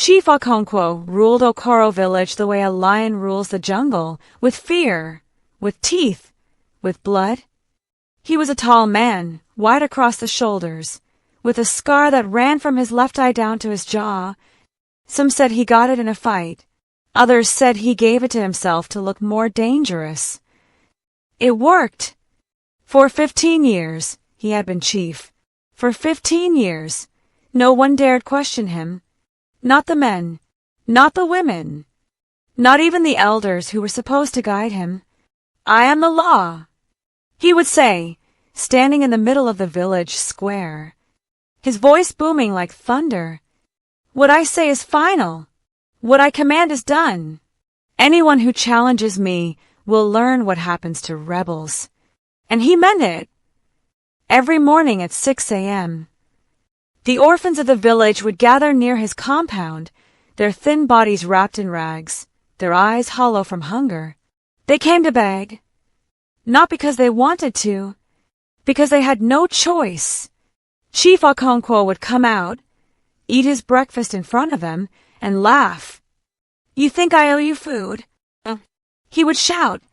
Chief Okonkwo ruled Okoro village the way a lion rules the jungle, with fear, with teeth, with blood. He was a tall man, wide across the shoulders, with a scar that ran from his left eye down to his jaw. Some said he got it in a fight. Others said he gave it to himself to look more dangerous. It worked. For 15 years, he had been chief. For 15 years, no one dared question him. Not the men, not the women, not even the elders who were supposed to guide him. I am the law, he would say, standing in the middle of the village square, his voice booming like thunder. What I say is final. What I command is done. Anyone who challenges me will learn what happens to rebels. And he meant it. Every morning at 6 a.m., the orphans of the village would gather near his compound, their thin bodies wrapped in rags, their eyes hollow from hunger. They came to beg. Not because they wanted to, because they had no choice. Chief Okonkwo would come out, eat his breakfast in front of them, and laugh. You think I owe you food? He would shout,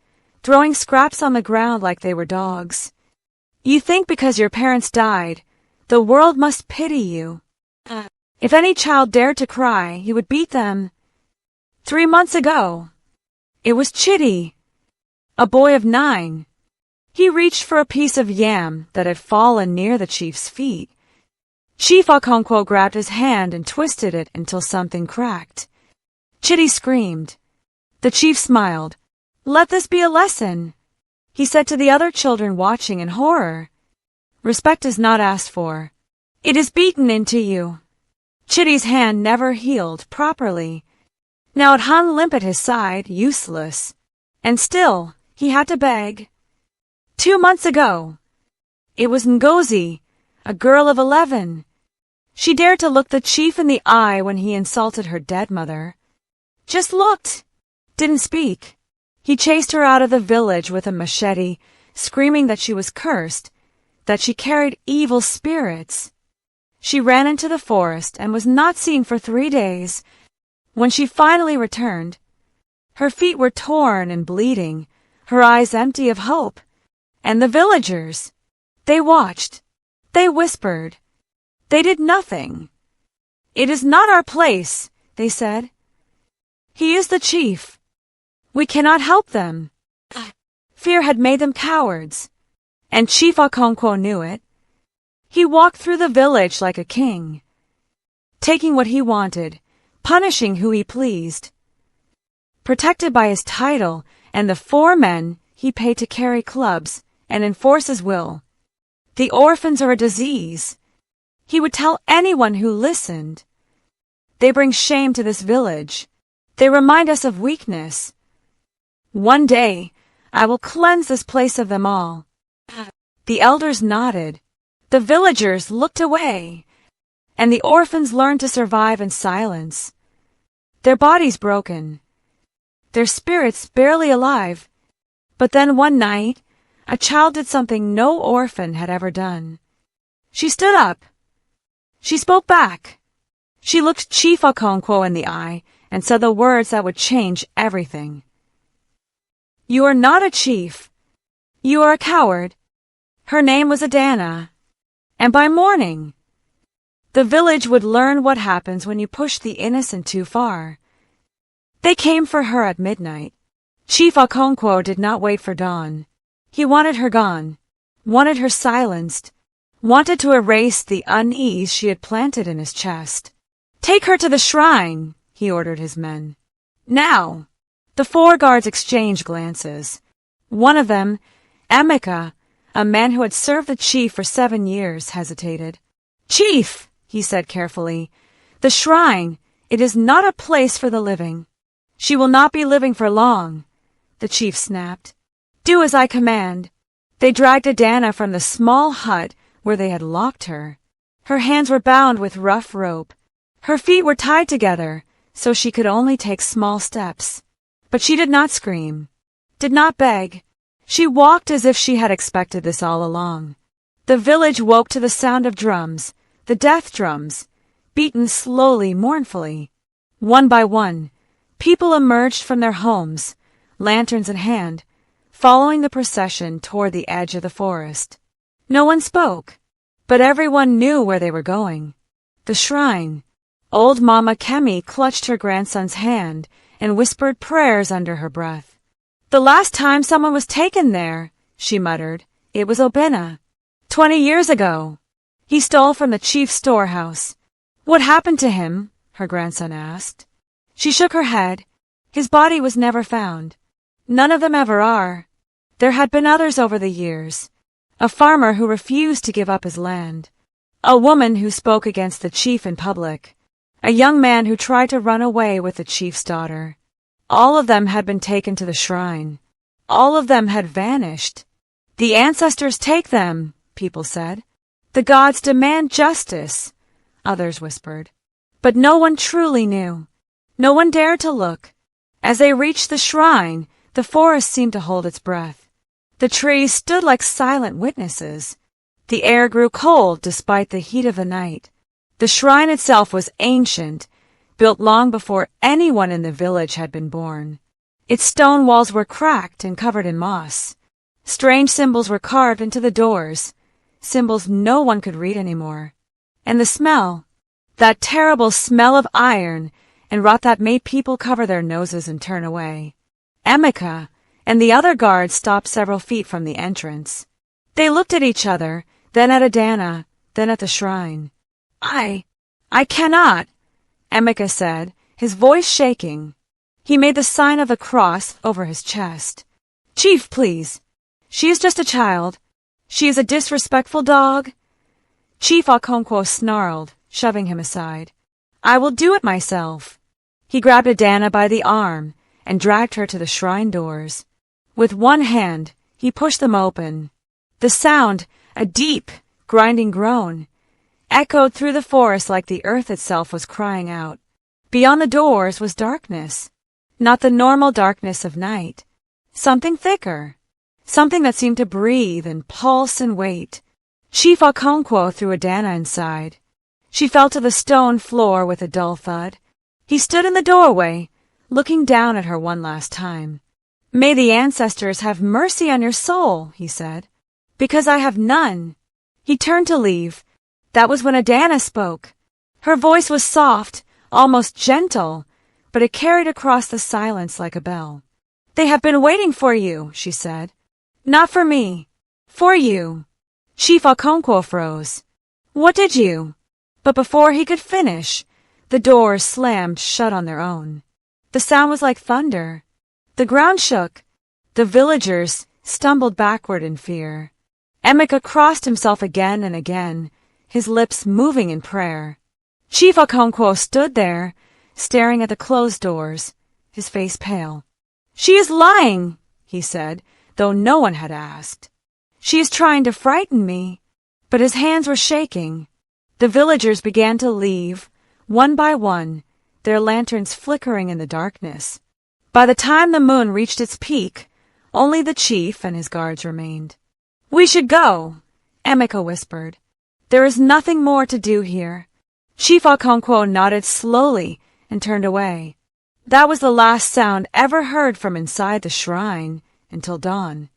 throwing scraps on the ground like they were dogs. You think because your parents died, the world must pity you. If any child dared to cry, he would beat them. 3 months ago, it was Chitty, a boy of 9. He reached for a piece of yam that had fallen near the chief's feet. Chief Okonkwo grabbed his hand and twisted it until something cracked. Chitty screamed. The chief smiled. Let this be a lesson, he said to the other children watching in horror. Respect is not asked for. It is beaten into you. Chitty's hand never healed properly. Now it hung limp at his side, useless. And still, he had to beg. 2 months ago, it was Ngozi, a girl of 11. She dared to look the chief in the eye when he insulted her dead mother. Just looked, didn't speak. He chased her out of the village with a machete, screaming that she was cursed, that she carried evil spirits. She ran into the forest and was not seen for 3 days. When she finally returned, her feet were torn and bleeding, her eyes empty of hope. And the villagers, they watched, they whispered, they did nothing. It is not our place, they said. He is the chief. We cannot help them. Fear had made them cowards, and Chief Okonkwo knew it. He walked through the village like a king, taking what he wanted, punishing who he pleased. Protected by his title and the 4 men he paid to carry clubs and enforce his will. The orphans are a disease, he would tell anyone who listened. They bring shame to this village. They remind us of weakness. One day, I will cleanse this place of them all. The elders nodded. The villagers looked away, and the orphans learned to survive in silence. Their bodies broken, their spirits barely alive. But then one night, a child did something no orphan had ever done. She stood up. She spoke back. She looked Chief Okonkwo in the eye and said the words that would change everything. You are not a chief. You are a coward. Her name was Adanna. And by morning, the village would learn what happens when you push the innocent too far. They came for her at midnight. Chief Okonkwo did not wait for dawn. He wanted her gone, wanted her silenced, wanted to erase the unease she had planted in his chest. Take her to the shrine, he ordered his men. Now! The 4 guards exchanged glances. One of them, Emeka, a man who had served the chief for 7 years, hesitated. Chief, he said carefully, the shrine, it is not a place for the living. She will not be living for long, the chief snapped. Do as I command. They dragged Adanna from the small hut where they had locked her. Her hands were bound with rough rope. Her feet were tied together, so she could only take small steps. But she did not scream, did not beg. She walked as if she had expected this all along. The village woke to the sound of drums, the death drums, beaten slowly, mournfully. One by one, people emerged from their homes, lanterns in hand, following the procession toward the edge of the forest. No one spoke, but everyone knew where they were going. The shrine. Old Mama Kemi clutched her grandson's hand and whispered prayers under her breath. "The last time someone was taken there," she muttered, "it was Obinna. 20 years ago. He stole from the chief's storehouse." "What happened to him?" her grandson asked. She shook her head. "His body was never found. None of them ever are. There had been others over the years. A farmer who refused to give up his land. A woman who spoke against the chief in public. A young man who tried to run away with the chief's daughter. All of them had been taken to the shrine. All of them had vanished. The ancestors take them," people said. "The gods demand justice," others whispered. But no one truly knew. No one dared to look. As they reached the shrine, the forest seemed to hold its breath. The trees stood like silent witnesses. The air grew cold despite the heat of the night. The shrine itself was ancient, built long before anyone in the village had been born. Its stone walls were cracked and covered in moss. Strange symbols were carved into the doors, symbols no one could read anymore. And the smell, that terrible smell of iron and rot that made people cover their noses and turn away. Emeka and the other guards stopped several feet from the entrance. They looked at each other, then at Adanna, then at the shrine. I cannot," Emeka said, his voice shaking. He made the sign of the cross over his chest. "Chief, please. She is just a child. She is a disrespectful dog." Chief Okonkwo snarled, shoving him aside. "I will do it myself." He grabbed Adanna by the arm and dragged her to the shrine doors. With one hand, he pushed them open. The sound, a deep, grinding groan, echoed through the forest like the earth itself was crying out. Beyond the doors was darkness. Not the normal darkness of night. Something thicker. Something that seemed to breathe and pulse and wait. Chief Okonkwo threw Adanna inside. She fell to the stone floor with a dull thud. He stood in the doorway, looking down at her one last time. "May the ancestors have mercy on your soul," he said. "Because I have none." He turned to leave. That was when Adanna spoke. Her voice was soft, almost gentle, but it carried across the silence like a bell. "They have been waiting for you," she said. "Not for me. For you." Chief Okonkwo froze. "What did you?" But before he could finish, the doors slammed shut on their own. The sound was like thunder. The ground shook. The villagers stumbled backward in fear. Emeka crossed himself again and again, his lips moving in prayer. Chief Okonkwo stood there, staring at the closed doors, his face pale. "She is lying," he said, though no one had asked. "She is trying to frighten me." But his hands were shaking. The villagers began to leave, one by one, their lanterns flickering in the darkness. By the time the moon reached its peak, only the chief and his guards remained. "We should go," Emeka whispered. "There is nothing more to do here." Chief Okonkwo nodded slowly and turned away. That was the last sound ever heard from inside the shrine until dawn.